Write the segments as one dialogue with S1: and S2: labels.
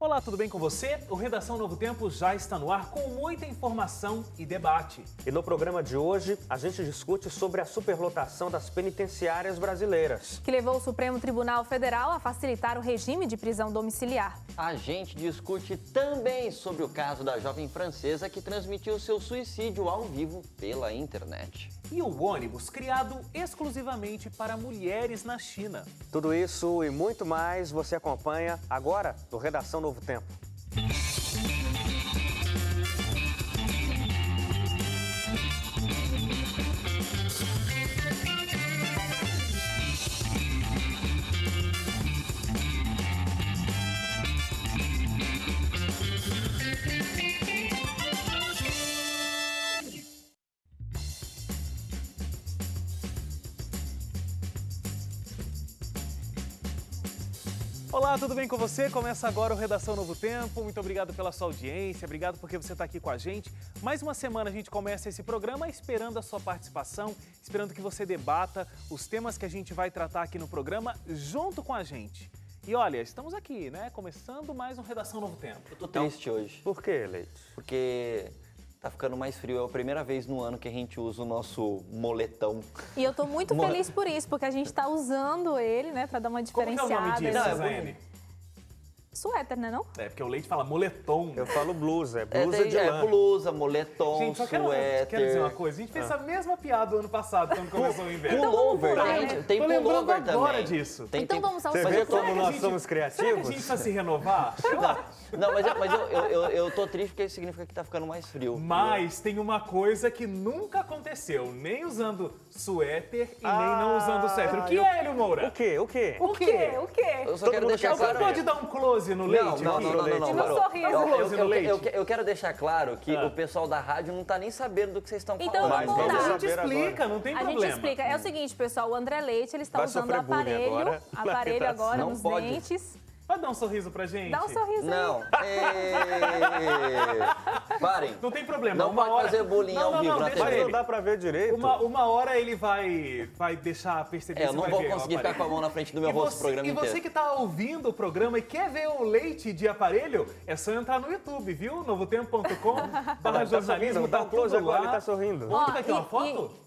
S1: Olá, tudo bem com você? O Redação Novo Tempo já está no ar com muita informação e debate.
S2: E no programa de hoje, a gente discute sobre a superlotação das penitenciárias brasileiras,
S3: que levou o Supremo Tribunal Federal a facilitar o regime de prisão domiciliar.
S4: A gente discute também sobre o caso da jovem francesa que transmitiu seu suicídio ao vivo pela internet.
S1: E o ônibus criado exclusivamente para mulheres na China.
S2: Tudo isso e muito mais você acompanha agora no Redação Novo Tempo.
S1: Olá, tudo bem com você? Começa agora o Redação Novo Tempo. Muito obrigado pela sua audiência, obrigado porque você está aqui com a gente. Mais uma semana a gente começa esse programa esperando a sua participação, esperando que você debata os temas que a gente vai tratar aqui no programa junto com a gente. E olha, estamos aqui, né? Começando mais um Redação Novo Tempo.
S4: Eu tô triste hoje.
S2: Por quê, Leite?
S4: Porque tá ficando mais frio. É a primeira vez no ano que a gente usa o nosso moletom.
S3: E eu tô muito feliz por isso, porque a gente tá usando ele, né, pra dar uma
S1: Como que é o
S3: diferenciada.
S1: nome disso,
S4: Não,
S1: Zane?
S3: Suéter, né, não?
S1: É, porque o Leite fala moletom.
S2: Eu falo blusa, blusa de lã.
S4: Blusa, moletom,
S1: Gente, só quero
S4: suéter.
S1: dizer uma coisa. A gente fez essa mesma piada o ano passado, quando começou o inverno.
S4: Pullover,
S3: Então, vamos
S4: tem,
S3: lá,
S4: tem
S1: Tô lembrando
S4: pullover
S1: agora
S4: também.
S1: disso.
S3: Então vamos ao
S2: Você
S3: Mas
S2: vê
S3: eu-
S2: como
S1: Será que a
S2: nós
S1: gente-
S2: somos
S1: Será que a
S2: criativos?
S1: gente precisa se renovar? Sei lá.
S4: Não, mas eu tô triste porque isso significa que tá ficando mais frio.
S1: Mas tem uma coisa que nunca aconteceu, nem usando suéter e nem não usando suéter. O que é, Hélio Moura?
S2: O quê? O quê?
S3: O quê? O quê?
S4: Eu só
S2: Todo
S4: quero
S2: mundo
S4: deixar
S2: quer
S1: Alguém
S4: claro.
S1: pode dar um close no leite
S4: Não,
S1: aqui?
S4: não,
S3: E no
S4: parou.
S3: sorriso.
S4: Eu quero deixar claro que
S1: Ah.
S4: o pessoal da rádio não tá nem sabendo do que vocês estão
S3: Então
S4: falando.
S2: Mas
S3: vamos
S2: vamos
S3: lá.
S1: A gente
S2: saber
S1: explica,
S2: agora.
S1: não tem
S3: A
S1: problema.
S3: gente explica. É o seguinte, pessoal, o André Leite, ele está
S2: Vai
S3: usando o
S2: sofrer bullying
S3: aparelho,
S2: agora.
S3: aparelho agora
S4: Não
S3: nos
S4: pode.
S3: dentes.
S1: Vai dar um sorriso pra gente?
S3: Dá um sorriso aí.
S4: Não. Parem.
S1: Não tem problema.
S4: Não
S1: uma
S4: pode
S1: hora...
S4: fazer bullying ao vivo na
S1: deixa
S2: Mas
S4: TV.
S2: não
S1: ele.
S2: dá pra ver direito.
S1: Uma hora ele vai deixar perceber.
S4: Eu
S1: você
S4: não
S1: vai
S4: vou
S1: ver o
S4: conseguir ficar com a
S1: aparelho.
S4: mão na frente do meu rosto o programa
S1: E
S4: inteiro.
S1: você que tá ouvindo o programa e quer ver o leite de aparelho, é só entrar no YouTube, viu? novotempo.com/jornalismo,
S2: Dá
S1: tá
S2: um close
S1: tudo
S2: agora,
S1: lá.
S2: ele tá sorrindo.
S1: Onde
S3: Ó,
S1: vai ter uma
S3: e-
S1: foto?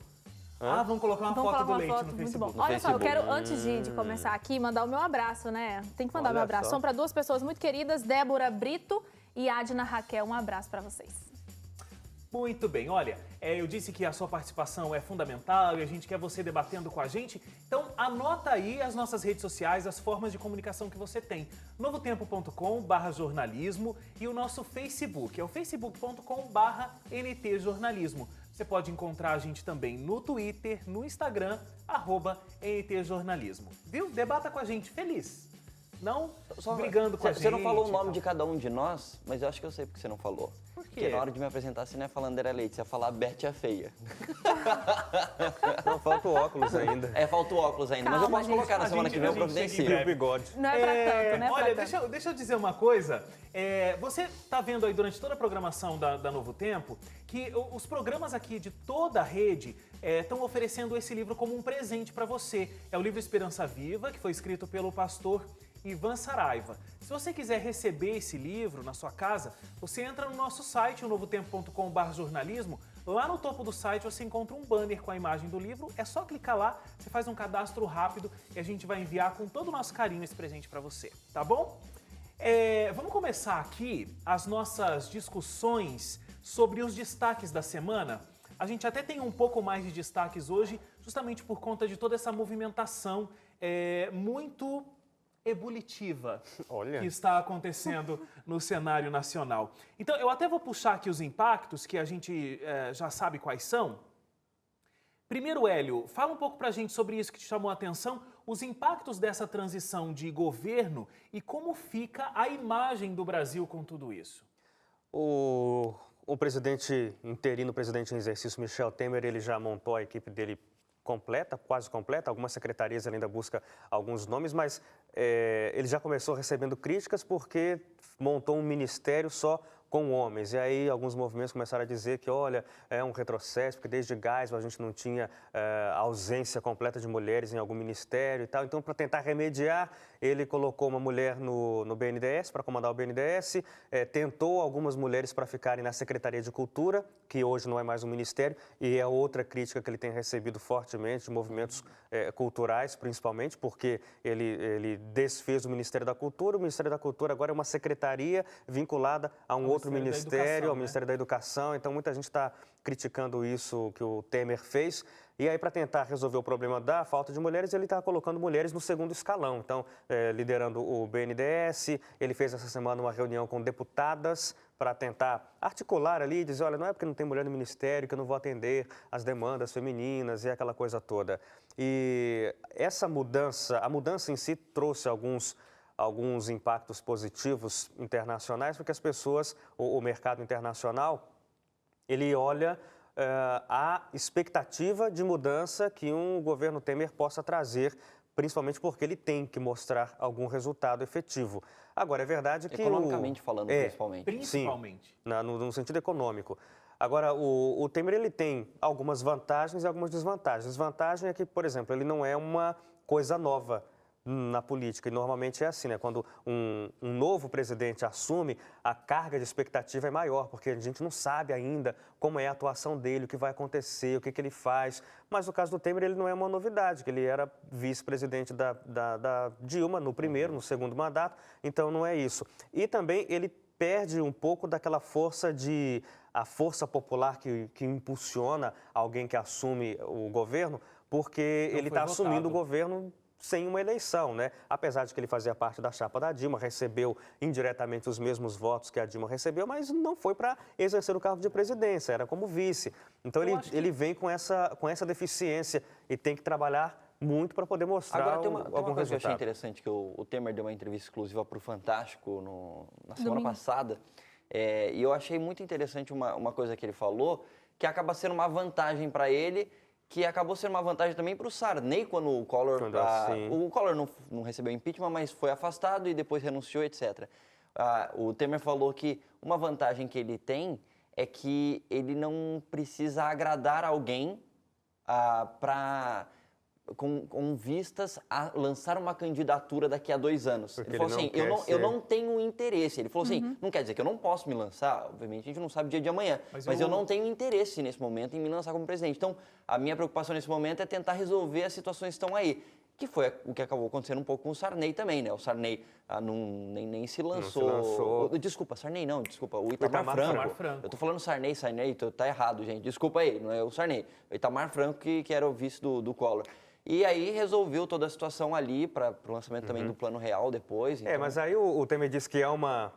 S1: Ah, vamos colocar uma
S3: Vamos
S1: foto
S3: colocar
S1: do
S3: uma
S1: leite
S3: foto,
S1: no
S3: muito
S1: Facebook.
S3: bom. Olha só, eu
S4: Facebook.
S3: quero, antes de começar aqui, mandar o meu abraço, né? Tem que mandar o meu
S2: Olha
S3: abração
S2: só.
S3: para duas pessoas muito queridas, Débora Brito e Adna Raquel. Um abraço para vocês.
S1: Muito bem, olha, eu disse que a sua participação é fundamental e a gente quer você debatendo com a gente, então anota aí as nossas redes sociais, as formas de comunicação que você tem. novotempo.com/jornalismo e o nosso Facebook, é o facebook.com/ntjornalismo. Você pode encontrar a gente também no Twitter, no Instagram, @ntjornalismo. Viu? Debata com a gente, feliz. Não brigando com a gente.
S4: Você não falou o
S1: e
S4: nome
S1: tal.
S4: de cada um de nós, mas eu acho que eu sei porque você não falou.
S1: Por quê?
S4: Porque na hora de me apresentar, você não ia falar André Leite, você ia falar Bete a Feia.
S2: Não falta o óculos ainda.
S4: É, falta o óculos ainda, mas eu
S3: Calma,
S4: posso
S3: gente.
S4: colocar na
S1: A
S4: semana
S1: gente-
S4: que vem, eu
S1: a gente tem que
S2: E
S4: providencio.
S2: o bigode.
S3: Não é pra tanto, né?
S1: Olha, deixa eu dizer uma coisa. Você está vendo aí durante toda a programação da Novo Tempo que os programas aqui de toda a rede estão oferecendo esse livro como um presente para você. É o livro Esperança Viva, que foi escrito pelo pastor Ivan Saraiva. Se você quiser receber esse livro na sua casa, você entra no nosso site, o novotempo.com/jornalismo. Lá no topo do site você encontra um banner com a imagem do livro. É só clicar lá, você faz um cadastro rápido e a gente vai enviar com todo o nosso carinho esse presente para você, tá bom? Vamos começar aqui as nossas discussões sobre os destaques da semana. A gente até tem um pouco mais de destaques hoje, justamente por conta de toda essa movimentação muito ebulitiva
S2: Olha.
S1: que está acontecendo no cenário nacional. Então, eu até vou puxar aqui os impactos, que a gente já sabe quais são. Primeiro, Hélio, fala um pouco pra gente sobre isso que te chamou a atenção, os impactos dessa transição de governo e como fica a imagem do Brasil com tudo isso.
S2: O presidente interino, o presidente em exercício, Michel Temer, ele já montou a equipe dele completa, quase completa. Algumas secretarias ele ainda busca alguns nomes, mas ele já começou recebendo críticas porque montou um ministério só com homens. E aí alguns movimentos começaram a dizer que, olha, é um retrocesso, porque desde Geisel a gente não tinha ausência completa de mulheres em algum ministério e tal. Então, para tentar remediar, ele colocou uma mulher no BNDES, para comandar o BNDES, tentou algumas mulheres para ficarem na Secretaria de Cultura, que hoje não é mais um ministério, e é outra crítica que ele tem recebido fortemente de movimentos culturais, principalmente, porque ele desfez o Ministério da Cultura. O Ministério da Cultura agora é uma secretaria vinculada a um outro ministério, ao Ministério da Educação. Então, muita gente está criticando isso que o Temer fez. E aí, para tentar resolver o problema da falta de mulheres, ele está colocando mulheres no segundo escalão. Então, liderando o BNDES, ele fez essa semana uma reunião com deputadas para tentar articular ali e dizer, olha, não é porque não tem mulher no ministério que eu não vou atender as demandas femininas e aquela coisa toda. E essa mudança, a mudança em si trouxe alguns impactos positivos internacionais, porque as pessoas, o mercado internacional, ele olha a expectativa de mudança que um governo Temer possa trazer, principalmente porque ele tem que mostrar algum resultado efetivo. Agora, é verdade que...
S4: Economicamente falando, principalmente.
S1: Principalmente.
S2: Sim, no sentido econômico. Agora, o Temer, ele tem algumas vantagens e algumas desvantagens. Desvantagem é que, por exemplo, ele não é uma coisa nova na política, e normalmente é assim, né? Quando um novo presidente assume, a carga de expectativa é maior, porque a gente não sabe ainda como é a atuação dele, o que vai acontecer, o que ele faz. Mas no caso do Temer, ele não é uma novidade, que ele era vice-presidente da Dilma no primeiro, no segundo mandato, então não é isso. E também ele perde um pouco daquela força a força popular que impulsiona alguém que assume o governo, porque ele está assumindo o governo sem uma eleição, né? Apesar de que ele fazia parte da chapa da Dilma, recebeu indiretamente os mesmos votos que a Dilma recebeu, mas não foi para exercer o cargo de presidência, era como vice. Então ele vem com essa deficiência e tem que trabalhar muito para poder mostrar
S4: Agora, tem uma coisa
S2: resultado.
S4: que eu achei interessante, que o Temer deu uma entrevista exclusiva para o Fantástico na semana passada, e eu achei muito interessante uma coisa que ele falou, que acaba sendo uma vantagem para ele, que acabou sendo uma vantagem também para o Sarney, quando o Collor... O Collor não recebeu impeachment, mas foi afastado e depois renunciou, etc. O Temer falou que uma vantagem que ele tem é que ele não precisa agradar alguém com vistas a lançar uma candidatura daqui a 2 anos.
S2: Porque
S4: ele falou assim, eu não tenho interesse. Ele falou assim, não quer dizer que eu não posso me lançar, obviamente a gente não sabe o dia de amanhã, mas eu não tenho interesse nesse momento em me lançar como presidente. Então, a minha preocupação nesse momento é tentar resolver as situações que estão aí. Que foi o que acabou acontecendo um pouco com o Sarney também, né? O Sarney nem se lançou. Desculpa, Sarney não, desculpa, o Itamar Franco. Eu tô falando Sarney, tá errado, gente. Desculpa aí, não é o Sarney. O Itamar Franco, que era o vice do Collor. E aí resolveu toda a situação ali para o lançamento também do Plano Real depois. Então...
S2: mas aí o Temer disse que é uma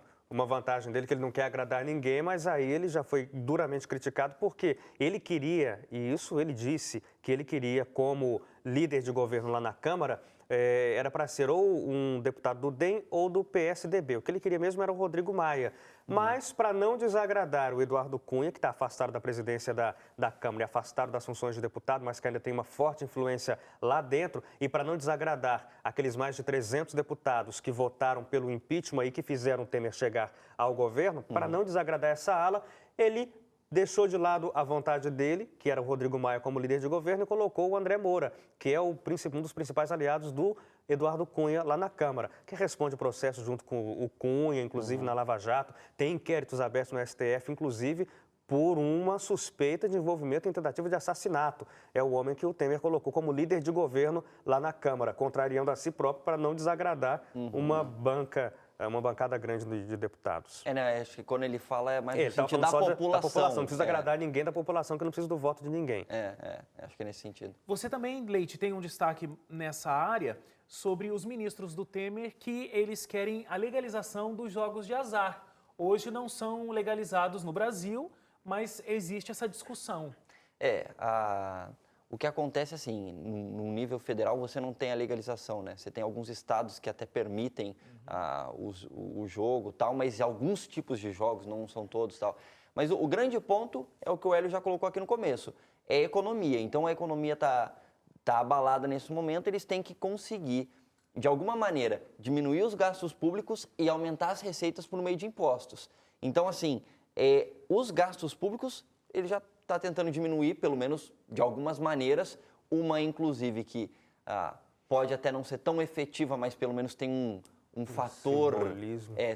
S2: vantagem dele, que ele não quer agradar ninguém, mas aí ele já foi duramente criticado porque ele queria, e isso ele disse, que ele queria como líder de governo lá na Câmara, era para ser ou um deputado do DEM ou do PSDB. O que ele queria mesmo era o Rodrigo Maia. Mas, para não desagradar o Eduardo Cunha, que está afastado da presidência da Câmara e afastado das funções de deputado, mas que ainda tem uma forte influência lá dentro, e para não desagradar aqueles mais de 300 deputados que votaram pelo impeachment e que fizeram o Temer chegar ao governo, para não desagradar essa ala, ele deixou de lado a vontade dele, que era o Rodrigo Maia como líder de governo, e colocou o André Moura, que é um dos principais aliados do Eduardo Cunha lá na Câmara, que responde o processo junto com o Cunha, inclusive na Lava Jato, tem inquéritos abertos no STF, inclusive por uma suspeita de envolvimento em tentativa de assassinato. É o homem que o Temer colocou como líder de governo lá na Câmara, contrariando a si próprio para não desagradar uma bancada grande de deputados.
S4: Né? Acho que quando ele fala é mais no sentido da população.
S2: Não precisa agradar ninguém da população, que não precisa do voto de ninguém.
S4: Acho que é nesse sentido.
S1: Você também, Leite, tem um destaque nessa área sobre os ministros do Temer, que eles querem a legalização dos jogos de azar. Hoje não são legalizados no Brasil, mas existe essa discussão.
S4: O que acontece, assim, no nível federal, você não tem a legalização, né? Você tem alguns estados que até permitem o jogo, tal, mas alguns tipos de jogos, não são todos, tal. Mas o grande ponto é o que o Hélio já colocou aqui no começo, é a economia. Então, a economia está abalada nesse momento, eles têm que conseguir, de alguma maneira, diminuir os gastos públicos e aumentar as receitas por meio de impostos. Então, assim, os gastos públicos, ele já está tentando diminuir, pelo menos de algumas maneiras, uma, inclusive, que pode até não ser tão efetiva, mas pelo menos tem um fator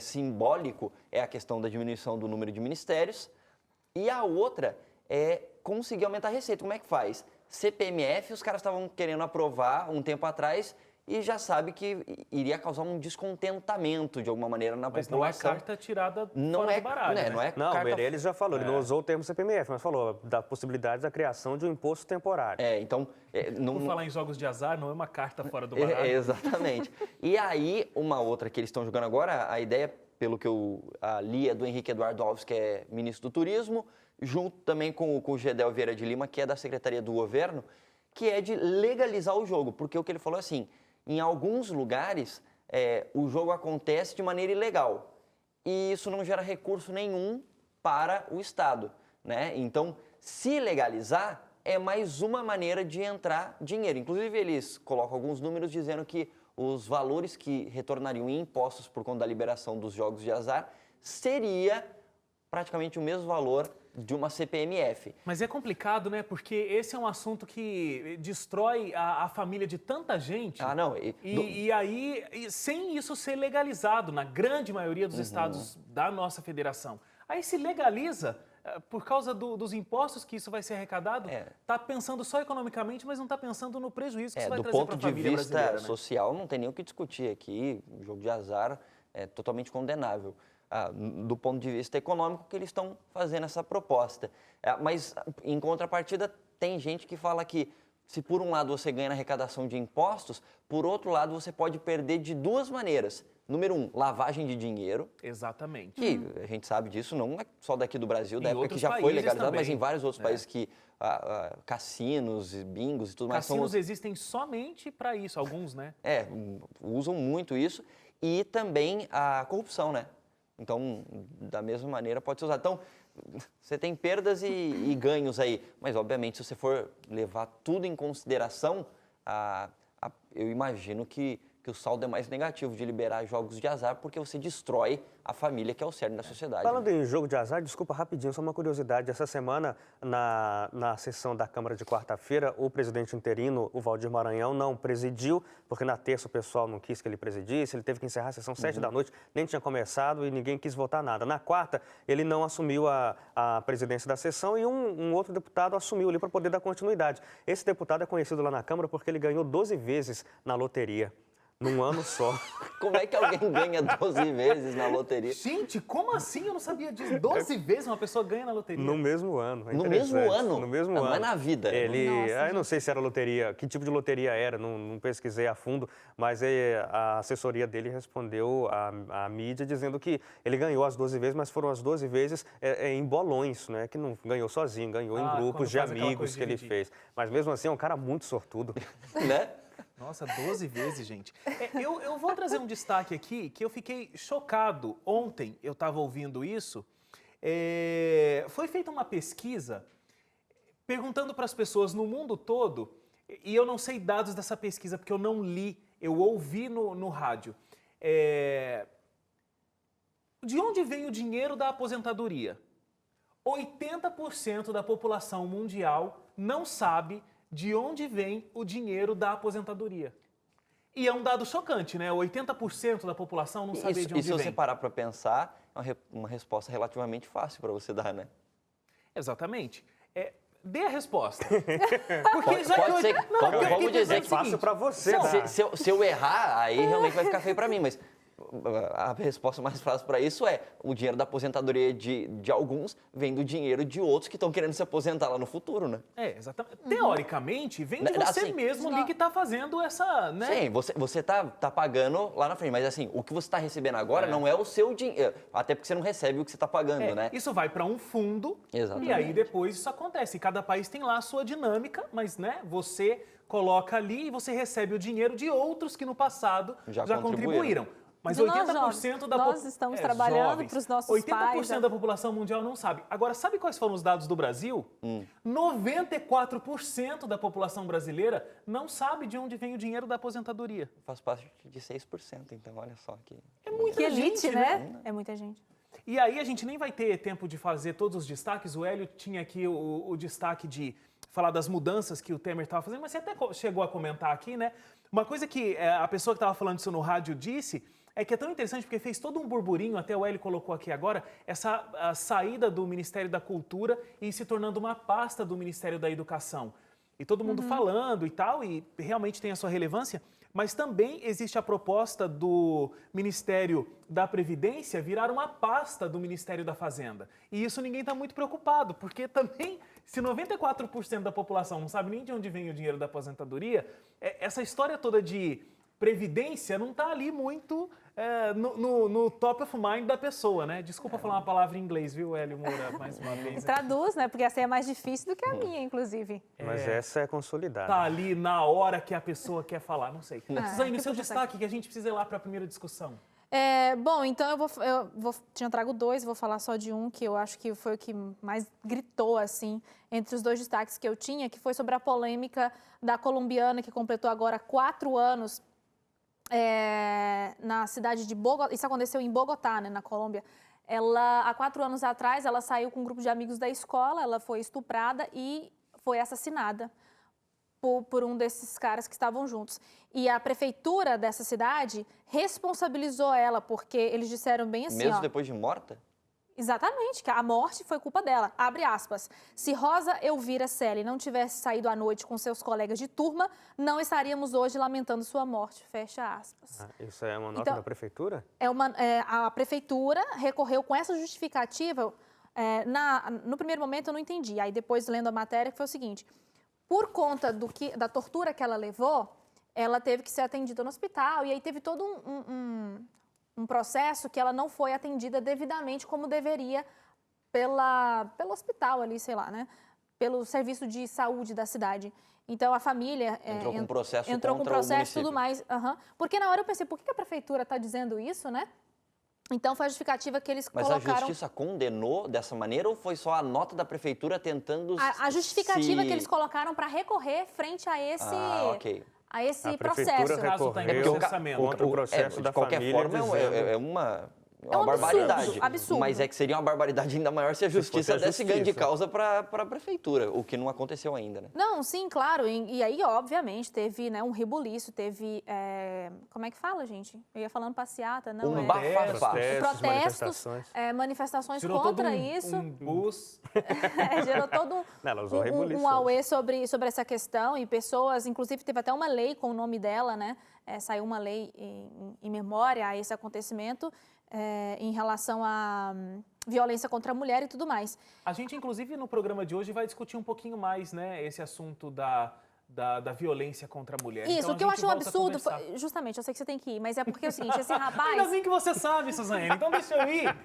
S4: simbólico, é a questão da diminuição do número de ministérios. E a outra é conseguir aumentar a receita. Como é que faz? CPMF, os caras estavam querendo aprovar um tempo atrás e já sabe que iria causar um descontentamento de alguma maneira na população.
S1: Mas não é carta tirada fora do baralho, né?
S2: Não, o Meirelles já falou, ele não usou o termo CPMF, mas falou da possibilidade da criação de um imposto temporário.
S4: Então...
S1: Por falar em jogos de azar, não é uma carta fora do baralho.
S4: Exatamente. E aí, uma outra que eles estão jogando agora, a ideia, pelo que eu li, é do Henrique Eduardo Alves, que é ministro do Turismo, junto também com o Gedel Vieira de Lima, que é da Secretaria do Governo, que é de legalizar o jogo. Porque o que ele falou é assim, em alguns lugares, o jogo acontece de maneira ilegal. E isso não gera recurso nenhum para o Estado, né? Então, se legalizar, é mais uma maneira de entrar dinheiro. Inclusive, eles colocam alguns números dizendo que os valores que retornariam em impostos por conta da liberação dos jogos de azar seria praticamente o mesmo valor de uma CPMF.
S1: Mas é complicado, né? Porque esse é um assunto que destrói a família de tanta gente.
S4: Não.
S1: E aí, sem isso ser legalizado na grande maioria dos estados da nossa federação. Aí se legaliza, por causa dos impostos que isso vai ser arrecadado, está pensando só economicamente, mas não está pensando no prejuízo que isso vai trazer para a família brasileira.
S4: Do ponto de vista social, não tem nem o que discutir aqui. O jogo de azar é totalmente condenável. Do ponto de vista econômico, que eles estão fazendo essa proposta. Mas, em contrapartida, tem gente que fala que, se por um lado você ganha na arrecadação de impostos, por outro lado você pode perder de duas maneiras. Número 1, lavagem de dinheiro.
S1: Exatamente.
S4: Que a gente sabe disso, não é só daqui do Brasil, da época que já foi legalizado,
S1: também.
S4: mas em vários outros países que cassinos, bingos e tudo mais.
S1: Cassinos existem somente para isso, alguns, né?
S4: Usam muito isso. E também a corrupção, né? Então, da mesma maneira, pode ser usado. Então, você tem perdas e ganhos aí. Mas, obviamente, se você for levar tudo em consideração, eu imagino que o saldo é mais negativo de liberar jogos de azar, porque você destrói a família, que é o cerne da sociedade.
S2: Falando em jogo de azar, desculpa rapidinho, só uma curiosidade. Essa semana, na sessão da Câmara de quarta-feira, o presidente interino, o Valdir Maranhão, não presidiu, porque na terça o pessoal não quis que ele presidisse, ele teve que encerrar a sessão 7 da noite, nem tinha começado e ninguém quis votar nada. Na quarta, ele não assumiu a presidência da sessão e um outro deputado assumiu ali para poder dar continuidade. Esse deputado é conhecido lá na Câmara porque ele ganhou 12 vezes na loteria. Num ano só.
S4: Como é que alguém ganha 12 vezes na loteria?
S1: Gente, como assim? Eu não sabia disso. 12 vezes uma pessoa ganha na loteria.
S2: No mesmo ano.
S4: No mesmo ano?
S2: No mesmo ano.
S4: Mas na vida.
S2: Eu não sei se era loteria, que tipo de loteria era, não pesquisei a fundo, mas a assessoria dele respondeu à mídia dizendo que ele ganhou as 12 vezes, mas foram as 12 vezes em bolões, né? Que não ganhou sozinho, ganhou em grupos de amigos que ele fez. Mas mesmo assim é um cara muito sortudo.
S4: Né?
S1: Nossa, 12 vezes, gente. Eu vou trazer um destaque aqui que eu fiquei chocado. Ontem eu estava ouvindo isso. Foi feita uma pesquisa perguntando para as pessoas no mundo todo, e eu não sei dados dessa pesquisa porque eu não li, eu ouvi no rádio. De onde vem o dinheiro da aposentadoria? 80% da população mundial não sabe de onde vem o dinheiro da aposentadoria. E é um dado chocante, né? 80% da população não sabe de onde vem.
S4: E se você parar para pensar, é uma resposta relativamente fácil para você dar, né?
S1: Exatamente. Dê a resposta.
S4: Porque pode ser. Vamos dizer que
S2: é fácil para você.
S4: Se eu errar, aí realmente vai ficar feio para mim, mas a resposta mais fácil para isso é o dinheiro da aposentadoria de alguns vem do dinheiro de outros que estão querendo se aposentar lá no futuro, né?
S1: Exatamente. Teoricamente, vem de você
S4: assim,
S1: mesmo ali que está fazendo essa, né?
S4: Sim, você tá pagando lá na frente, mas assim, o que você está recebendo agora não é o seu dinheiro, até porque você não recebe o que você está pagando, né?
S1: Isso vai para um fundo.
S4: Exatamente.
S1: E aí depois isso acontece. Cada país tem lá a sua dinâmica, mas, né, você coloca ali e você recebe o dinheiro de outros que no passado já contribuíram. Mas
S3: De nós,
S1: 80% da
S3: nós estamos trabalhando
S1: jovens.
S3: para os nossos
S1: 80%
S3: pais.
S1: da população mundial não sabe. Agora, sabe quais foram os dados do Brasil? 94% da população brasileira não sabe de onde vem o dinheiro da aposentadoria.
S4: Faz parte de 6%, então olha só que...
S1: É muita
S3: Que elite,
S1: gente,
S3: né? É muita gente.
S1: E aí a gente nem vai ter tempo de fazer todos os destaques. O Hélio tinha aqui o destaque de falar das mudanças que o Temer estava fazendo, mas você até chegou a comentar aqui, né? Uma coisa que a pessoa que estava falando isso no rádio disse é que é tão interessante porque fez todo um burburinho, até o Hélio colocou aqui agora, a saída do Ministério da Cultura e se tornando uma pasta do Ministério da Educação. E todo mundo falando e tal, e realmente tem a sua relevância, mas também existe a proposta do Ministério da Previdência virar uma pasta do Ministério da Fazenda. E isso ninguém está muito preocupado, porque também, se 94% da população não sabe nem de onde vem o dinheiro da aposentadoria, essa história toda de previdência não está ali muito no top of mind da pessoa, né? Desculpa falar uma palavra em inglês, viu, Hélio Moura, mais uma vez.
S3: Traduz, né? Porque essa é mais difícil do que a minha, inclusive.
S2: Mas essa é consolidada.
S1: Tá ali na hora que a pessoa quer falar, não sei. Suzane, o seu
S3: que
S1: destaque, que a gente precisa ir lá para a primeira discussão.
S3: Bom, então eu trago dois, vou falar só de um, que eu acho que foi o que mais gritou, assim, entre os dois destaques que eu tinha, que foi sobre a polêmica da colombiana, que completou agora 4 anos na cidade de Bogotá. Isso aconteceu em Bogotá, né, na Colômbia. Há 4 anos atrás, ela saiu com um grupo de amigos da escola, ela foi estuprada e foi assassinada por um desses caras que estavam juntos. E a prefeitura dessa cidade responsabilizou ela, porque eles disseram bem assim,
S4: Mesmo depois de morta?
S3: Exatamente, que a morte foi culpa dela. Abre aspas. Se Rosa Elvira Selle não tivesse saído à noite com seus colegas de turma, não estaríamos hoje lamentando sua morte. Fecha aspas.
S2: Isso é uma nota da prefeitura?
S3: A prefeitura recorreu com essa justificativa. No primeiro momento eu não entendi. Aí depois, lendo a matéria, que foi o seguinte. Por conta da tortura que ela levou, ela teve que ser atendida no hospital. E aí teve todo um processo que ela não foi atendida devidamente como deveria pelo hospital ali, sei lá, né? Pelo serviço de saúde da cidade. Então, a família
S4: entrou com processo
S3: entrou com
S4: contra o
S3: processo e
S4: município.
S3: tudo mais. Porque na hora eu pensei, por que a prefeitura está dizendo isso, né? Então, foi a justificativa que eles
S4: Mas
S3: colocaram...
S4: a justiça condenou dessa maneira ou foi só a nota da prefeitura tentando...
S3: A justificativa que eles colocaram para recorrer frente a esse...
S4: ok.
S3: A esse
S2: A
S3: processo.
S2: prefeitura recorreu contra o processo da
S4: de qualquer
S2: família,
S4: forma,
S2: dizendo...
S4: é uma
S3: um
S4: barbaridade.
S3: absurdo.
S4: Mas é que seria uma barbaridade ainda maior se a justiça
S2: fosse a
S4: desse ganho de
S2: justiça.
S4: causa para a prefeitura, o que não aconteceu ainda, né?
S3: Não, sim, claro. E aí, obviamente, teve, né, um rebuliço, teve... como é que fala, gente? Eu ia falando passeata, não
S4: Um
S3: é?
S4: bafafá.
S3: Protestos,
S2: manifestações.
S3: manifestações
S1: Tirou
S3: contra
S1: todo
S3: isso.
S1: um bus.
S3: Gerou todo
S2: Ela usou rebuliço.
S3: um auê sobre essa questão e pessoas, inclusive teve até uma lei com o nome dela, né? Saiu uma lei em memória a esse acontecimento em relação à violência contra a mulher e tudo mais.
S1: A gente, inclusive, no programa de hoje vai discutir um pouquinho mais, né, esse assunto da violência contra a mulher.
S3: Isso,
S1: Então,
S3: o que
S1: a
S3: eu
S1: gente
S3: acho um
S1: volta a
S3: absurdo,
S1: conversar.
S3: justamente, eu sei que você tem que ir, mas é porque é o seguinte, esse rapaz...
S1: Ainda bem que você sabe, Suzane, então deixa eu ir.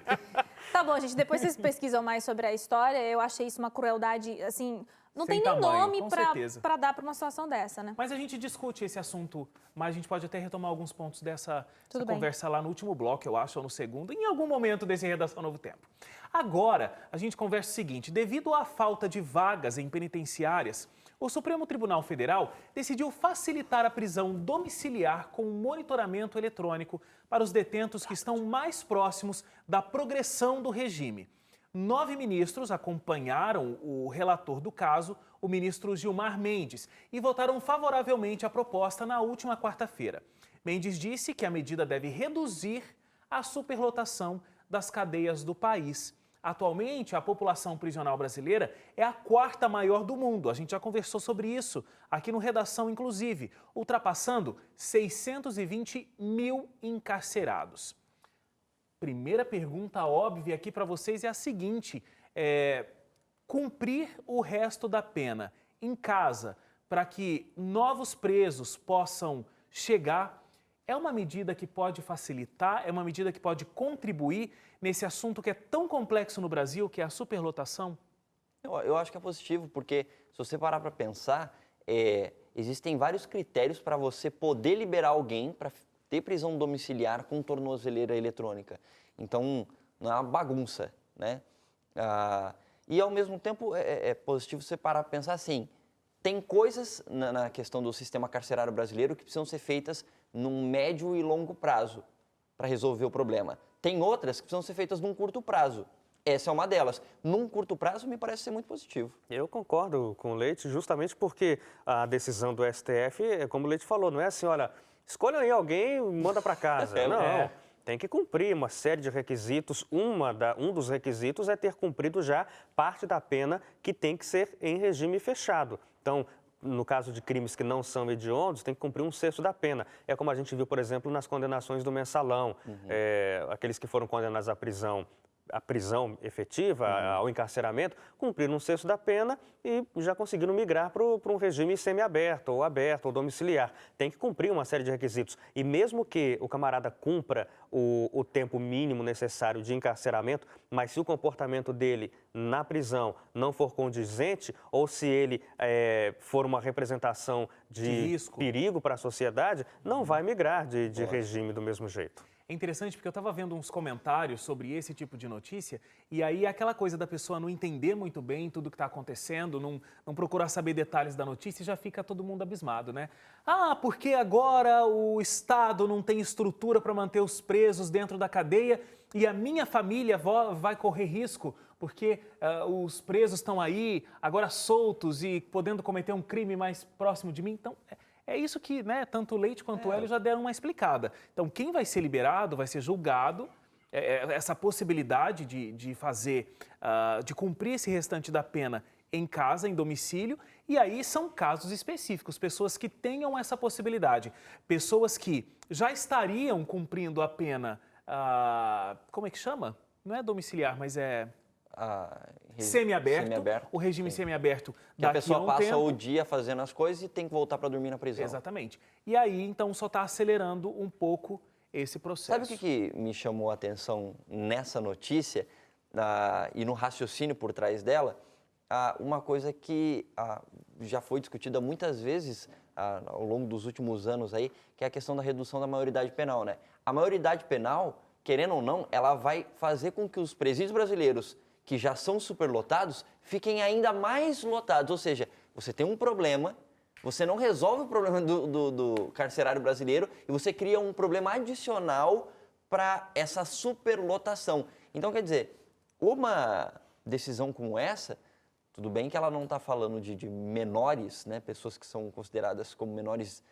S3: Tá bom, gente, depois vocês pesquisam mais sobre a história, eu achei isso uma crueldade, assim, não
S1: Sem
S3: tem nem
S1: tamanho,
S3: nome
S1: com certeza.
S3: pra dar pra uma situação dessa, né?
S1: Mas a gente discute esse assunto, mas a gente pode até retomar alguns pontos dessa
S3: Tudo bem.
S1: conversa lá no último bloco, eu acho, ou no segundo, em algum momento desse Redação Novo Tempo. Agora, a gente conversa o seguinte, devido à falta de vagas em penitenciárias, o Supremo Tribunal Federal decidiu facilitar a prisão domiciliar com monitoramento eletrônico para os detentos que estão mais próximos da progressão do regime. 9 ministros acompanharam o relator do caso, o ministro Gilmar Mendes, e votaram favoravelmente a proposta na última quarta-feira. Mendes disse que a medida deve reduzir a superlotação das cadeias do país. Atualmente, a população prisional brasileira é a 4ª maior do mundo. A gente já conversou sobre isso aqui no Redação, inclusive, ultrapassando 620 mil encarcerados. Primeira pergunta óbvia aqui para vocês é a seguinte, cumprir o resto da pena em casa para que novos presos possam chegar é uma medida que pode facilitar, é uma medida que pode contribuir nesse assunto que é tão complexo no Brasil, que é a superlotação?
S4: Eu acho que é positivo, porque se você parar para pensar, existem vários critérios para você poder liberar alguém para ter prisão domiciliar com tornozeleira eletrônica. Então, não é uma bagunça, né? E, ao mesmo tempo, é positivo você parar para pensar assim, tem coisas na questão do sistema carcerário brasileiro que precisam ser feitas num médio e longo prazo para resolver o problema. Tem outras que precisam ser feitas num curto prazo. Essa é uma delas. Num curto prazo, me parece ser muito positivo.
S2: Eu concordo com o Leite, justamente porque a decisão do STF, como o Leite falou, não é assim, olha, escolha aí alguém e manda para casa. Não, tem que cumprir uma série de requisitos. Um dos requisitos é ter cumprido já parte da pena que tem que ser em regime fechado. Então, no caso de crimes que não são hediondos, tem que cumprir 1/6 da pena. É como a gente viu, por exemplo, nas condenações do mensalão. Aqueles que foram condenados à prisão efetiva, ao encarceramento, cumpriram 1/6 da pena e já conseguiram migrar para um regime semiaberto, ou aberto, ou domiciliar. Tem que cumprir uma série de requisitos. E mesmo que o camarada cumpra o tempo mínimo necessário de encarceramento, mas se o comportamento dele na prisão não for condizente, ou se ele for uma representação de perigo para a sociedade, não vai migrar de regime do mesmo jeito.
S1: É interessante porque eu estava vendo uns comentários sobre esse tipo de notícia e aí aquela coisa da pessoa não entender muito bem tudo o que está acontecendo, não procurar saber detalhes da notícia e já fica todo mundo abismado, né? Ah, porque agora o Estado não tem estrutura para manter os presos dentro da cadeia e a minha família vai correr risco porque os presos estão aí agora soltos e podendo cometer um crime mais próximo de mim. Então, é isso que, né, tanto o Leite quanto o Hélio já deram uma explicada. Então, quem vai ser liberado vai ser julgado, essa possibilidade de fazer, de cumprir esse restante da pena em casa, em domicílio, e aí são casos específicos, pessoas que tenham essa possibilidade, pessoas que já estariam cumprindo a pena, como é que chama? Não é domiciliar, mas é... Semiaberto, o regime semiaberto
S4: que a pessoa passa
S1: tempo.
S4: O dia fazendo as coisas e tem que voltar para dormir na prisão.
S1: Exatamente. E aí, então, só está acelerando um pouco esse processo.
S4: Sabe o que me chamou a atenção nessa notícia e no raciocínio por trás dela? Uma coisa que já foi discutida muitas vezes ao longo dos últimos anos aí, que é a questão da redução da maioridade penal, né? A maioridade penal, querendo ou não, ela vai fazer com que os presídios brasileiros que já são superlotados, fiquem ainda mais lotados. Ou seja, você tem um problema, você não resolve o problema do carcerário brasileiro e você cria um problema adicional para essa superlotação. Então, quer dizer, uma decisão como essa, tudo bem que ela não está falando de menores, né, pessoas que são consideradas como menores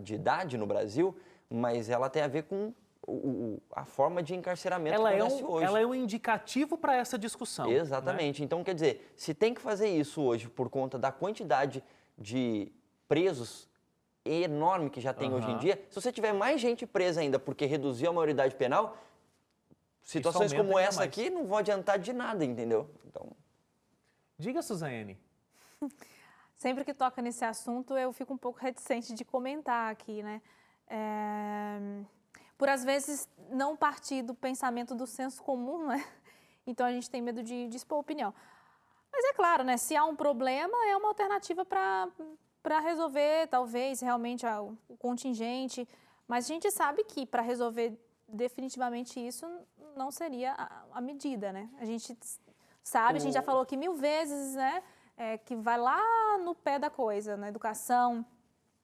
S4: de idade no Brasil, mas ela tem a ver com a forma de encarceramento que acontece hoje.
S1: Ela é um indicativo para essa discussão.
S4: Exatamente. Né? Então, quer dizer, se tem que fazer isso hoje por conta da quantidade de presos enorme que já tem hoje em dia, se você tiver mais gente presa ainda porque reduziu a maioridade penal, situações como essa aqui não vão adiantar de nada, entendeu? Então...
S1: Diga, Suzane.
S3: Sempre que toca nesse assunto, eu fico um pouco reticente de comentar aqui, né? Por, às vezes, não partir do pensamento do senso comum, né? Então, a gente tem medo de expor opinião. Mas é claro, né? Se há um problema, é uma alternativa para resolver, talvez, realmente, o contingente. Mas a gente sabe que, para resolver definitivamente isso, não seria a medida, né? A gente sabe, a gente já falou aqui 1000 vezes, né? Que vai lá no pé da coisa, na educação,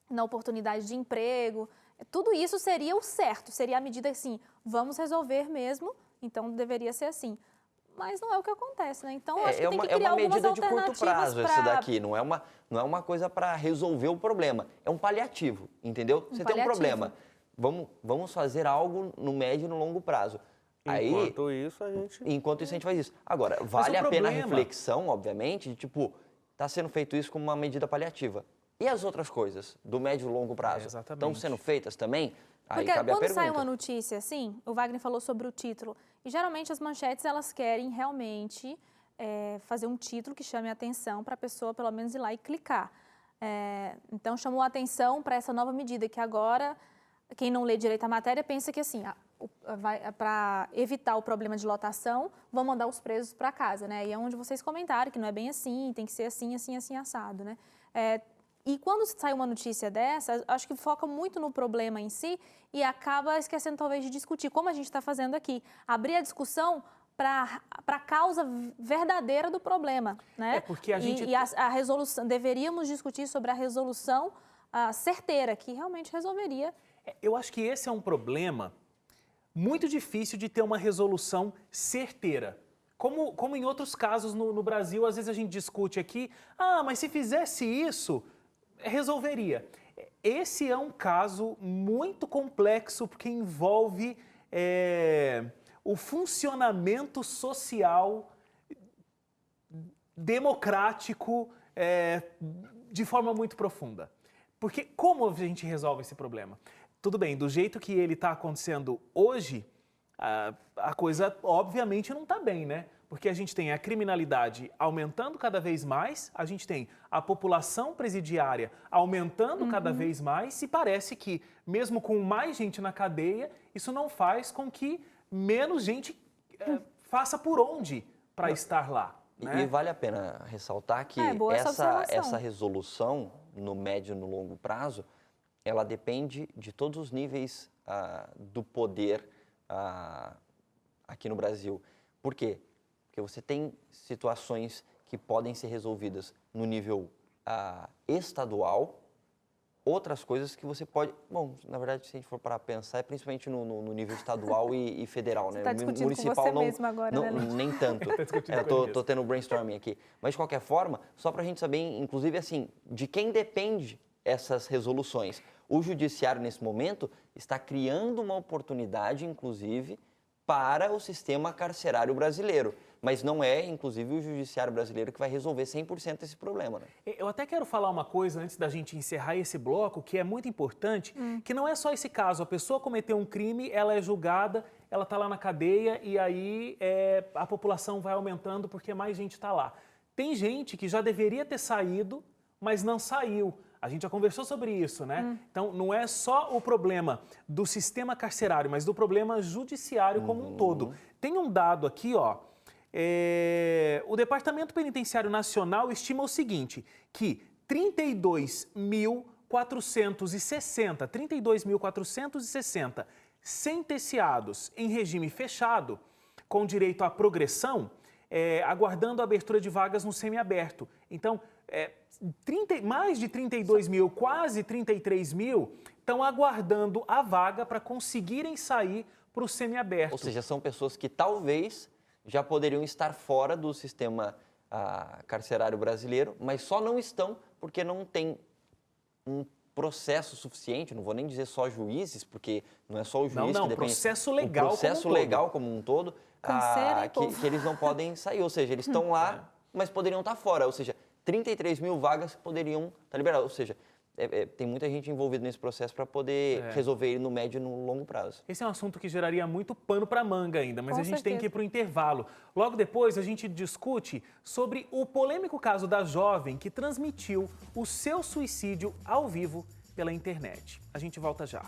S3: na oportunidade de emprego. Tudo isso seria o certo, seria a medida assim, vamos resolver mesmo, então deveria ser assim. Mas não é o que acontece, né? Então, acho que tem que criar algumas alternativas.
S4: É uma medida de curto prazo essa daqui, não é uma coisa para resolver o problema, é um paliativo, entendeu? Você tem um problema, vamos fazer algo no médio e no longo prazo.
S2: Enquanto isso, a gente
S4: faz isso. Agora, vale a pena a reflexão, obviamente, de tipo, está sendo feito isso como uma medida paliativa. E as outras coisas, do médio e longo prazo, estão sendo feitas também? Aí
S3: porque
S4: cabe a pergunta.
S3: Quando sai uma notícia assim, o Wagner falou sobre o título, e geralmente as manchetes, elas querem realmente fazer um título que chame a atenção para a pessoa, pelo menos, ir lá e clicar. Então, chamou a atenção para essa nova medida, que agora, quem não lê direito a matéria, pensa que assim, para evitar o problema de lotação, vão mandar os presos para casa, né? E é onde vocês comentaram que não é bem assim, tem que ser assim, assim, assim, assado, né? E quando sai uma notícia dessa, acho que foca muito no problema em si e acaba esquecendo talvez de discutir, como a gente está fazendo aqui. Abrir a discussão para a causa verdadeira do problema, né?
S1: Porque a gente...
S3: a resolução, deveríamos discutir sobre a resolução certeira, que realmente resolveria.
S1: Eu acho que esse é um problema muito difícil de ter uma resolução certeira. Como em outros casos no Brasil, às vezes a gente discute aqui, mas se fizesse isso, resolveria. Esse é um caso muito complexo porque envolve o funcionamento social democrático de forma muito profunda. Porque como a gente resolve esse problema? Tudo bem, do jeito que ele está acontecendo hoje, a coisa obviamente não está bem, né? Porque a gente tem a criminalidade aumentando cada vez mais, a gente tem a população presidiária aumentando cada vez mais e parece que, mesmo com mais gente na cadeia, isso não faz com que menos gente faça por onde para estar lá. Né?
S4: E vale a pena ressaltar que essa resolução, no médio e no longo prazo, ela depende de todos os níveis do poder aqui no Brasil. Por quê? Porque você tem situações que podem ser resolvidas no nível estadual, outras coisas que você pode... Bom, na verdade, se a gente for para pensar, é principalmente no nível estadual e federal, né?
S3: Você está discutindo
S4: municipal
S3: com você
S4: não,
S3: mesmo agora,
S4: não,
S3: né, Lu?
S4: nem tanto. Tô tendo brainstorming aqui. Mas, de qualquer forma, só para a gente saber, inclusive, assim, de quem depende essas resoluções. O judiciário, nesse momento, está criando uma oportunidade, inclusive, para o sistema carcerário brasileiro. Mas não é, inclusive, o judiciário brasileiro que vai resolver 100% esse problema. Né?
S1: Eu até quero falar uma coisa antes da gente encerrar esse bloco, que é muito importante, que não é só esse caso. A pessoa cometeu um crime, ela é julgada, ela está lá na cadeia e aí a população vai aumentando porque mais gente está lá. Tem gente que já deveria ter saído, mas não saiu. A gente já conversou sobre isso, né? Então, não é só o problema do sistema carcerário, mas do problema judiciário como um todo. Tem um dado aqui, ó. O Departamento Penitenciário Nacional estima o seguinte, que 32.460 sentenciados em regime fechado, com direito à progressão, aguardando a abertura de vagas no semiaberto. Então, mais de 32 mil, quase 33 mil, estão aguardando a vaga para conseguirem sair para o semiaberto.
S4: Ou seja, são pessoas que talvez já poderiam estar fora do sistema carcerário brasileiro, mas só não estão porque não tem um processo suficiente, não vou nem dizer só juízes, porque não é só o juiz que depende.
S1: Processo legal,
S4: como um todo, que eles não podem sair, ou seja, eles estão lá, mas poderiam estar fora, ou seja, 33 mil vagas poderiam estar liberadas, ou seja, tem muita gente envolvida nesse processo para poder resolver ele no médio e no longo prazo.
S1: Esse é um assunto que geraria muito pano para manga ainda, mas
S3: Com
S1: a gente tem
S3: certeza.
S1: que ir para o intervalo. Logo depois a gente discute sobre o polêmico caso da jovem que transmitiu o seu suicídio ao vivo pela internet. A gente volta já.